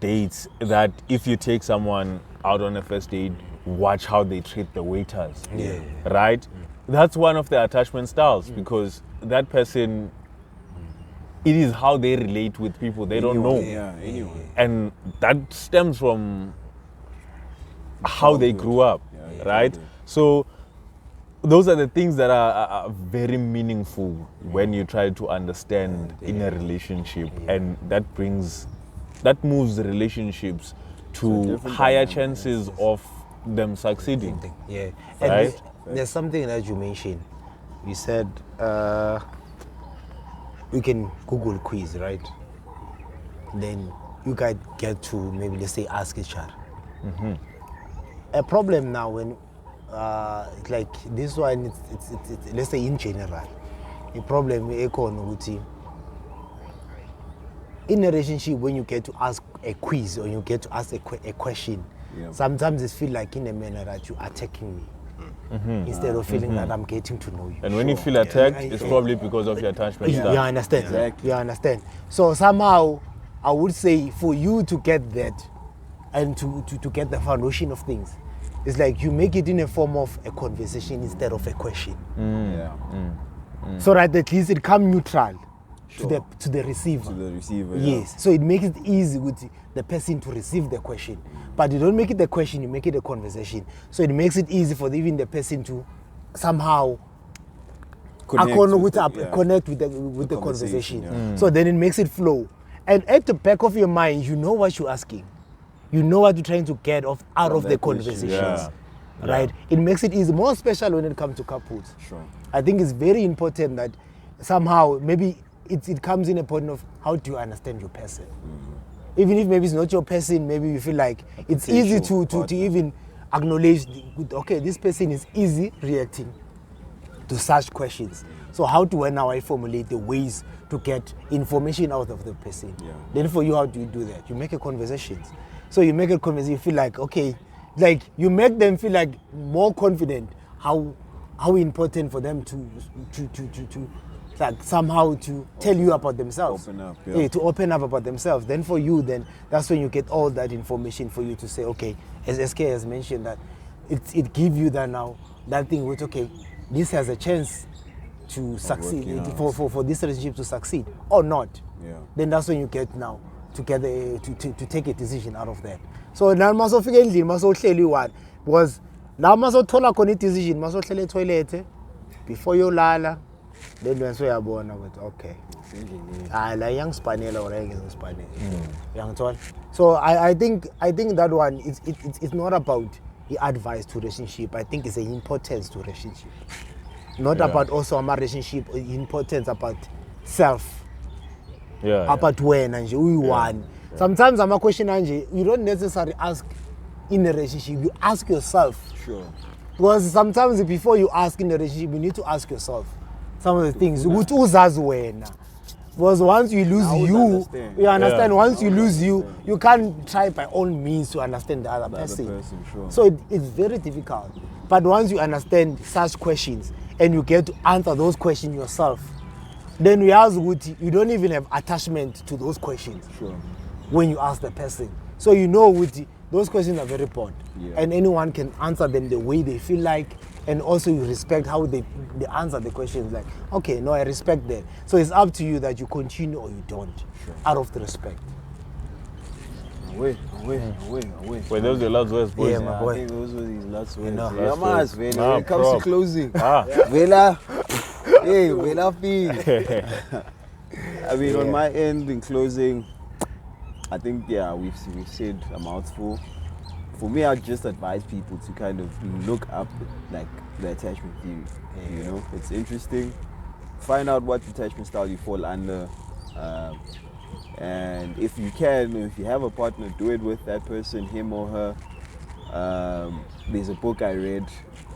[SPEAKER 2] dates, that if you take someone out on a first date, watch how they treat the waiters. Right? That's one of the attachment styles because that person, it is how they relate with people. They don't know. And that stems from how they grew up, right? So those are the things that are very meaningful when you try to understand in a relationship. And that moves the relationships to higher chances of them succeeding.
[SPEAKER 3] And there's something that you mentioned. You said you can Google quiz, right? Then you guys get to maybe, let's say, ask each other. A problem now when like this one, it's let's say in general, a problem in a relationship when you get to ask a quiz or you get to ask a question, sometimes it feels like in a manner that you're attacking me. Instead of feeling that I'm getting to know you.
[SPEAKER 2] And when you feel attacked, it's probably because of your attachment style.
[SPEAKER 3] You understand? Exactly. You understand? So somehow, I would say for you to get that and to get the foundation of things, it's like you make it in a form of a conversation instead of a question. So that at least it come neutral. to the receiver.
[SPEAKER 1] To the receiver.
[SPEAKER 3] Yes. So it makes it easy with the person to receive the question. But you don't make it a question, you make it a conversation. So it makes it easy for even the person to somehow connect with the conversation.
[SPEAKER 1] Yeah.
[SPEAKER 3] So then it makes it flow. And at the back of your mind, you know what you're asking. You know what you're trying to get out of the
[SPEAKER 1] that question.
[SPEAKER 3] conversations.
[SPEAKER 2] Yeah.
[SPEAKER 3] Right? It makes it easy, more special when it comes to couples.
[SPEAKER 1] Sure.
[SPEAKER 3] I think it's very important that somehow maybe it comes in a point of how do you understand your person. Even if maybe it's not your person, maybe you feel like it's easy to even acknowledge, okay, this person is easy reacting to such questions. So how do I now formulate the ways to get information out of the person?
[SPEAKER 1] Yeah.
[SPEAKER 3] Then for you, how do you do that? You make a conversation. So you make a conversation, you feel like, okay, like you make them feel like more confident how important for them to like somehow to tell you about themselves.
[SPEAKER 1] Open up,
[SPEAKER 3] To open up about themselves. Then for you, then that's when you get all that information for you to say, okay, as SK has mentioned that it gives you that now, that thing which, okay, this has a chance to succeed, for this relationship to succeed or not.
[SPEAKER 1] Yeah.
[SPEAKER 3] Then that's when you get now together to take a decision out of that. So now masofika endlini masohleli one because la masothola khona i-decision masohlela etoilet before yolala then when uyabona ukuthi okay la iyangispanela or ayingispanela uyangithola. So I think that one it's not about the advice to relationship. I think it's the importance to relationship, not about also a relationship importance about self, about wena nje uyi-one. Sometimes I'm a question anje you don't necessarily ask in a relationship, you ask yourself.
[SPEAKER 1] Sure.
[SPEAKER 3] Because sometimes before you ask in a relationship, you need to ask yourself some of the things. Ukuthi uzazi wena. Because once you lose you understand.
[SPEAKER 2] Yeah.
[SPEAKER 3] Once you lose you can't try by all means to understand the other person.
[SPEAKER 1] Sure.
[SPEAKER 3] So it's very difficult. But once you understand such questions and you get to answer those questions yourself, then you don't even have attachment to those questions.
[SPEAKER 1] Sure.
[SPEAKER 3] When you ask the person. So you know those questions are very broad.
[SPEAKER 1] Yeah.
[SPEAKER 3] And anyone can answer them the way they feel like, and also you respect how they answer the questions. Like, okay, no, I respect that. So it's up to you that you continue or you don't, out of the respect.
[SPEAKER 1] Away.
[SPEAKER 2] Wait, those are the last words, boys.
[SPEAKER 3] Yeah, my boy.
[SPEAKER 1] I think those were his last words.
[SPEAKER 3] know.
[SPEAKER 1] Yeah,
[SPEAKER 2] Last
[SPEAKER 1] man,
[SPEAKER 2] words.
[SPEAKER 1] when it comes to closing.
[SPEAKER 2] Ah.
[SPEAKER 1] Vela. Hey, Vela feel. I mean, on my end, in closing, I think, we've said a mouthful. For me, I just advise people to kind of look up like the attachment theory. You know, it's interesting. Find out what attachment style you fall under, and if you can, if you have a partner, do it with that person, him or her. There's a book I read.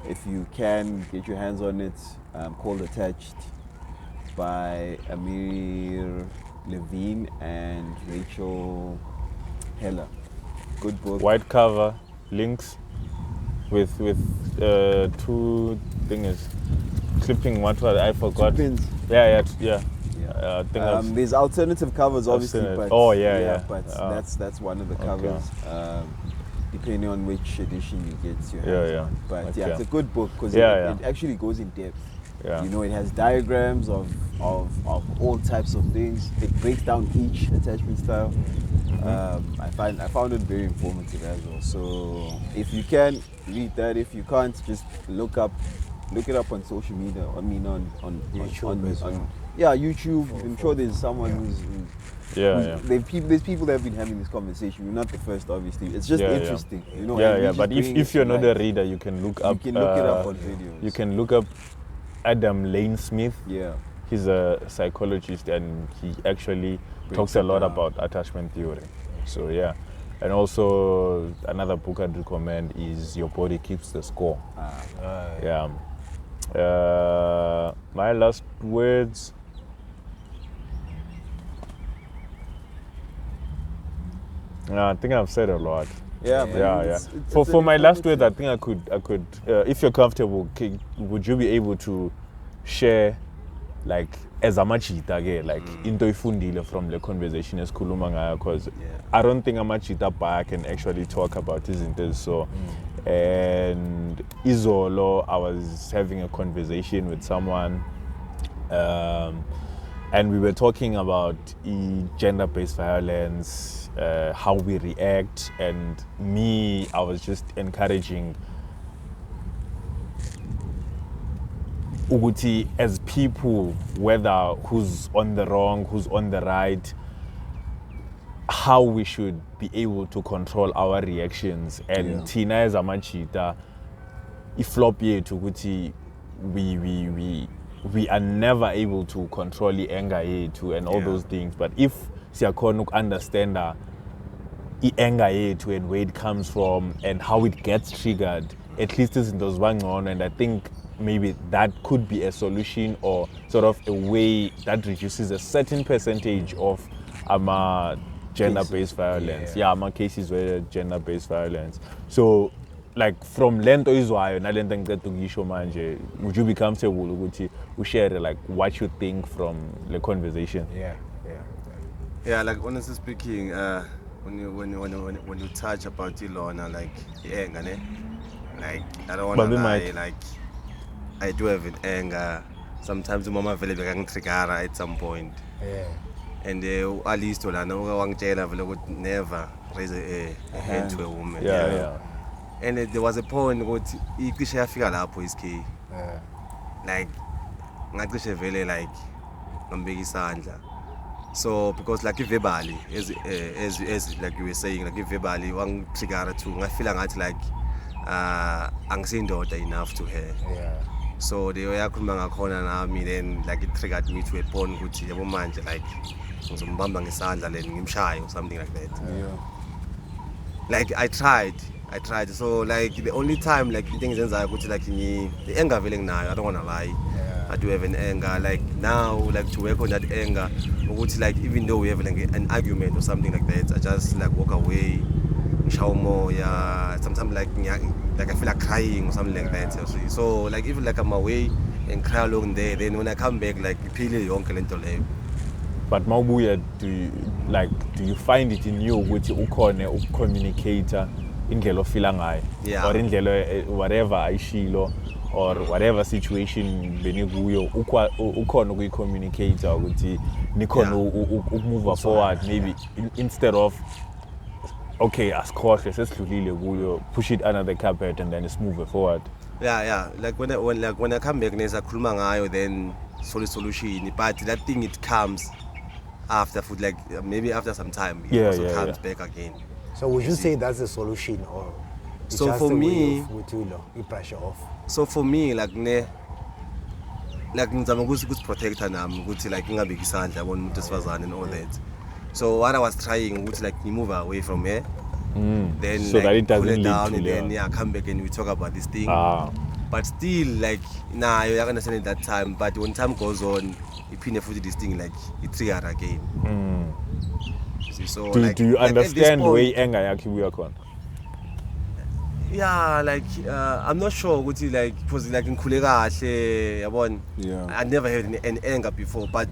[SPEAKER 1] If you can get your hands on it, called Attached, by Amir Levine and Rachel Heller. Good book.
[SPEAKER 2] White cover, links with two things. Clipping, what was I forgot?
[SPEAKER 1] Pins.
[SPEAKER 2] Yeah.
[SPEAKER 1] Yeah.
[SPEAKER 2] I think
[SPEAKER 1] There's alternative covers, obviously,
[SPEAKER 2] Alternate.
[SPEAKER 1] but
[SPEAKER 2] But
[SPEAKER 1] that's one of the covers. Depending on which edition you get your hands on. But
[SPEAKER 2] Okay.
[SPEAKER 1] it's a good book because it actually goes in depth.
[SPEAKER 2] Yeah.
[SPEAKER 1] You know, it has diagrams of all types of things. It breaks down each attachment style. I found it very informative as well. So if you can, read that. If you can't, just look it up on social media. I mean on
[SPEAKER 3] YouTube as well.
[SPEAKER 1] YouTube. I'm sure there's someone who's there's people that have been having this conversation. We're not the first, obviously. It's just interesting, you know. and we just
[SPEAKER 2] but
[SPEAKER 1] bring
[SPEAKER 2] if
[SPEAKER 1] it
[SPEAKER 2] you're
[SPEAKER 1] to
[SPEAKER 2] not a
[SPEAKER 1] life.
[SPEAKER 2] reader, you can look up.
[SPEAKER 1] You can look it up on videos.
[SPEAKER 2] You can look up Adam Lane Smith.
[SPEAKER 1] Yeah.
[SPEAKER 2] He's a psychologist and he actually talks
[SPEAKER 1] it
[SPEAKER 2] a lot
[SPEAKER 1] down.
[SPEAKER 2] about attachment theory. So yeah. And also another book I'd recommend is Your Body Keeps the Score. Yeah. My last words. I think I've said a lot.
[SPEAKER 1] Yeah.
[SPEAKER 2] For my last words, I think I could. If you're comfortable, would you be able to share, like, as a machita again, like into ifundile from the conversation as kulumanga, because I don't think a machita back can actually talk about this in this. So, and Izolo, I was having a conversation with someone. And we were talking about gender-based violence, how we react, and I was just encouraging Uguti as people, whether who's on the wrong, who's on the right, how we should be able to control our reactions. And Tina as a machita, iflop yethu ukuthi we are never able to control the anger yethu and all those things. But if siyakhona understand the anger yethu and where it comes from and how it gets triggered, at least izinto ziba ngcono. And I think maybe that could be a solution or sort of a way that reduces a certain percentage of gender-based violence. My cases were gender-based violence. So, like from lento izwayo nalento engiceda ukuyisho manje, would you be comfortable ukuthi share like what you think from the conversation?
[SPEAKER 5] Yeah, like honestly speaking, when you touch about Ilona, like anger, like I don't want to lie, like I do have an anger. Sometimes mama vele bekangtrigger at some point. And at least I know never raise a hand to a woman. And there was a point where ikisha yafika lapho iski. Like ngaqishe vele like ngambeka isandla. So because like verbally as like you were saying, like verbally wangtrigger too. Ngafila ngathi like angisindoda enough to her. So the way yakhuluma ngakhona nami, then like it triggered me to a point ukuthi yabo manje like ngizombamba ngesandla then ngimshaye or something like that. Like I tried. So like the only time like things enzayo ukuthi like the anger vele nginayo, I don't want to lie. I do have an anger. Like now, like to work on that anger, ukuthi like even though we have like an argument or something like that, I just like walk away, show more. Sometimes like I feel like crying or something like that. So like even like I'm away and cry along there, then when I come back like iphile yonke lento leyo.
[SPEAKER 2] But Mawubuya, do you find it in you ukuthi ukhona ucommunicator indlela ofila ngayo or indlela whatever ayishilo or whatever situation benikuyo ukhona ukuyicommunicate ukuthi nikhona ukumove forward maybe instead of okay asikhohle sesidlulile kuyo, push it under the carpet and then let's move it forward. Like
[SPEAKER 5] when I come back nesakhuluma ngayo then solution, but that thing it comes after food, like maybe after some time it also comes back again.
[SPEAKER 3] So would you say that's the solution, or it's
[SPEAKER 5] so
[SPEAKER 3] just
[SPEAKER 5] for
[SPEAKER 3] a
[SPEAKER 5] me,
[SPEAKER 3] way of you pressure off?
[SPEAKER 5] So for me, like ngizama ukuthi protect her nami ukuthi like ngingabeki isandla yabona umuntu esifazane and all that. So what I was trying ukuthi like move away from her, then
[SPEAKER 2] so
[SPEAKER 5] like,
[SPEAKER 2] that it doesn't
[SPEAKER 5] lead down
[SPEAKER 2] to
[SPEAKER 5] and then come back and we talk about this thing. But still like you understand at that time, but when time goes on, iphinde futhi this thing like it trigger again. So
[SPEAKER 2] do you understand where anger yakhe ibuya khona?
[SPEAKER 5] Like I'm not sure ukuthi like because like ngikhule kahle yabona. I never had an anger before, but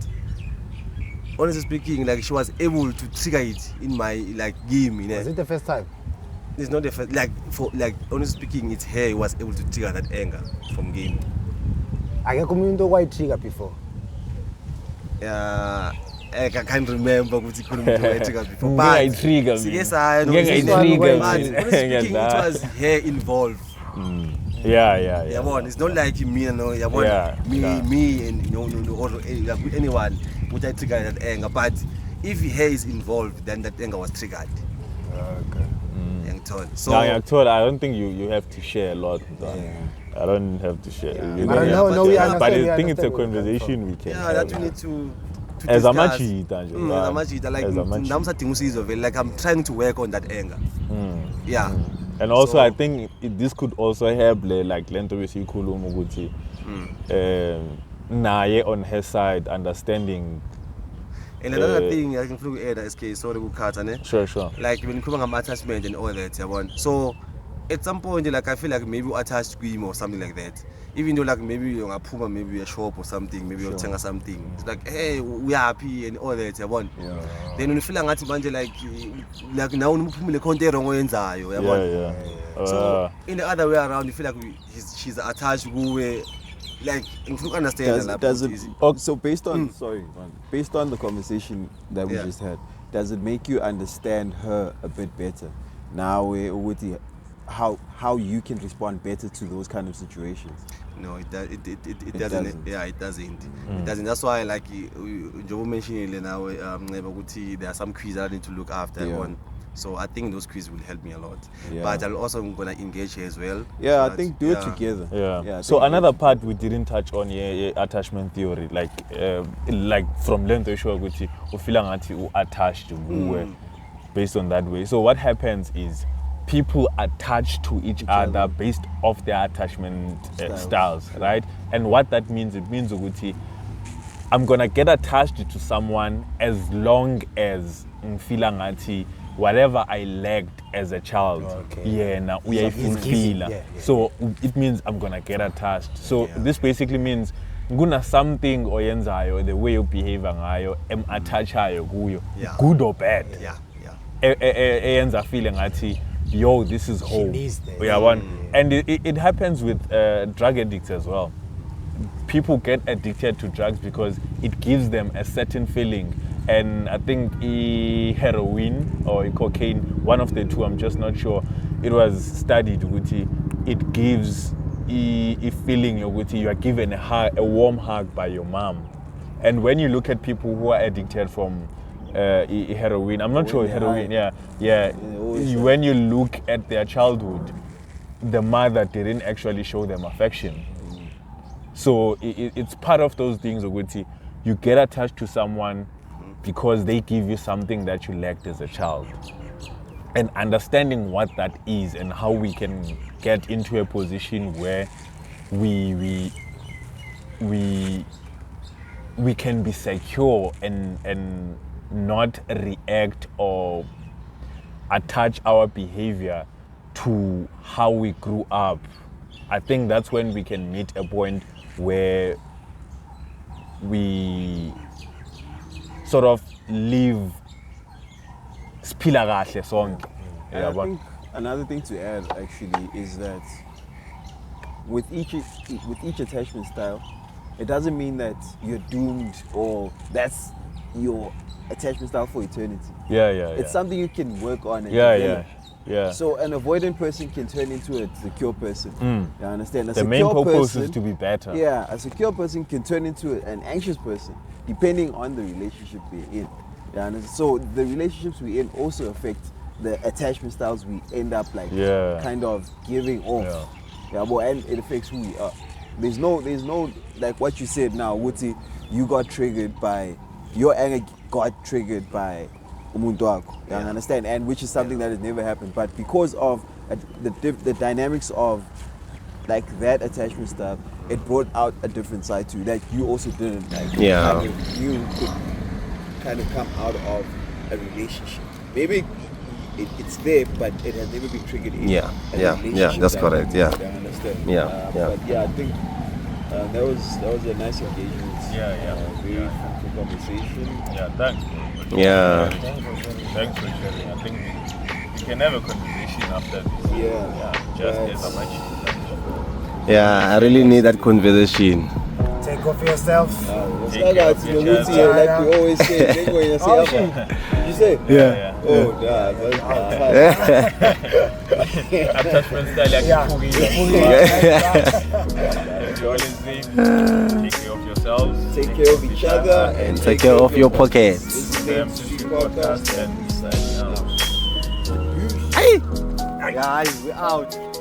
[SPEAKER 5] honestly speaking, like she was able to trigger it in my like game.
[SPEAKER 3] Was it the first time?
[SPEAKER 5] It's not the first. Like for like honestly speaking, it's her who was able to trigger that anger from game.
[SPEAKER 3] Akekho umuntu why trigger before?
[SPEAKER 5] I can't remember ukuthi khona umuntu trigger before.
[SPEAKER 2] But trigger me.
[SPEAKER 5] Yes, I know.
[SPEAKER 2] Trigger.
[SPEAKER 5] But honestly speaking, it was her involved.
[SPEAKER 2] Yeah.
[SPEAKER 5] It's not like me, me and or like anyone would I trigger that anger. But if her is involved, then that anger was triggered.
[SPEAKER 3] Okay.
[SPEAKER 5] So
[SPEAKER 2] I don't think you have to share a lot. I don't have to share. But I think it's a conversation we can have.
[SPEAKER 5] That we need to
[SPEAKER 2] as a
[SPEAKER 5] machita, like I'm trying to work on that anger.
[SPEAKER 2] And also I think this could also help like lento besikhuluma ukuthi naye on her side understanding.
[SPEAKER 5] And another thing I can feel add is sorry kukhatha ne.
[SPEAKER 2] Sure.
[SPEAKER 5] Like when you come about attachment and all that, so at some point like I feel like maybe you attached to him or something like that. Even though like maybe you're a puma, maybe a shop or something, maybe you're telling something. It's like, hey, we are happy and all that. Then when you feel like now you content wrong enzayo. So in the other way around, you feel like she's attached to like if you understand
[SPEAKER 1] Does it?
[SPEAKER 5] easy.
[SPEAKER 1] So based on based on the conversation that we
[SPEAKER 5] Yeah.
[SPEAKER 1] just had, does it make you understand her a bit better now? With the how you can respond better to those kind of situations?
[SPEAKER 5] No, it doesn't.
[SPEAKER 1] doesn't.
[SPEAKER 5] Yeah, it doesn't. It doesn't. That's why, like Joe mentioned now, there are some quizzes I need to look after
[SPEAKER 1] Yeah.
[SPEAKER 5] on. So I think those quizzes will help me a lot.
[SPEAKER 1] Yeah.
[SPEAKER 5] But I'm also gonna engage her as well.
[SPEAKER 1] Yeah,
[SPEAKER 5] so
[SPEAKER 1] I
[SPEAKER 5] that-
[SPEAKER 1] think do it together.
[SPEAKER 2] Yeah.
[SPEAKER 1] I
[SPEAKER 2] So
[SPEAKER 1] think
[SPEAKER 2] another part we didn't touch on attachment theory, like from length issue ukuthi ufila ngathi attached kuwe based on that way. So what happens is people attach to each other based off their attachment styles, right? And what that means, it means ukuthi I'm gonna get attached to someone as long as ngifila ngathi whatever I lacked as a child, now we are fulfilled.
[SPEAKER 3] Yeah.
[SPEAKER 2] So it means I'm gonna get attached. So this basically means nguna something oyenzayo, the way you behave ngayo, em attachayo kuyo, good or bad.
[SPEAKER 5] Yeah.
[SPEAKER 2] Eyenza feeling ngathi yo, this is home.
[SPEAKER 3] needs that.
[SPEAKER 2] Yeah, and it happens with drug addicts as well. People get addicted to drugs because it gives them a certain feeling. And I think heroin or cocaine, one of the two, I'm just not sure. It was studied, it gives a feeling you are given a warm hug by your mom. And when you look at people who are addicted from heroin, I'm not sure heroin, when you look at their childhood, the mother didn't actually show them affection. So it's part of those things, you get attached to someone because they give you something that you lacked as a child. And understanding what that is and how we can get into a position where we can be secure and not react or attach our behavior to how we grew up. I think that's when we can meet a point where we sort of live siphila kahle sonke.
[SPEAKER 1] And I think another thing to add actually is that with each attachment style, it doesn't mean that you're doomed or that's your attachment style for eternity. It's something you can work on and develop. So an avoidant person can turn into a secure person. You understand?
[SPEAKER 2] The main purpose is to be better.
[SPEAKER 1] Yeah, a secure person can turn into an anxious person depending on the relationship we're in. You understand? So the relationships we're in also affect the attachment styles we end up kind of giving off. And it affects who we are. There's no like what you said now, Wuti, you got triggered by your anger got triggered by umuntu wakho. You understand? And which is something that has never happened. But because of the dynamics of like that attachment style, it brought out a different side to you that you also didn't like. You could kind of come out of a relationship. Maybe it's there, but it has never been triggered in a relationship.
[SPEAKER 5] That's correct.
[SPEAKER 1] I understand. But I think that was a nice engagement. Very fruitful conversation.
[SPEAKER 2] Thanks. Thanks for sharing. I think we can have a conversation after this. As I mentioned.
[SPEAKER 5] I really need that conversation.
[SPEAKER 3] Take off yourself.
[SPEAKER 1] Like we always say, you say? Oh,
[SPEAKER 2] Attachment style you always say, take care of yourselves,
[SPEAKER 1] take care of each other,
[SPEAKER 5] And take care of your pockets.
[SPEAKER 1] This is the MC podcast and we signing out.
[SPEAKER 5] Guys, we're out.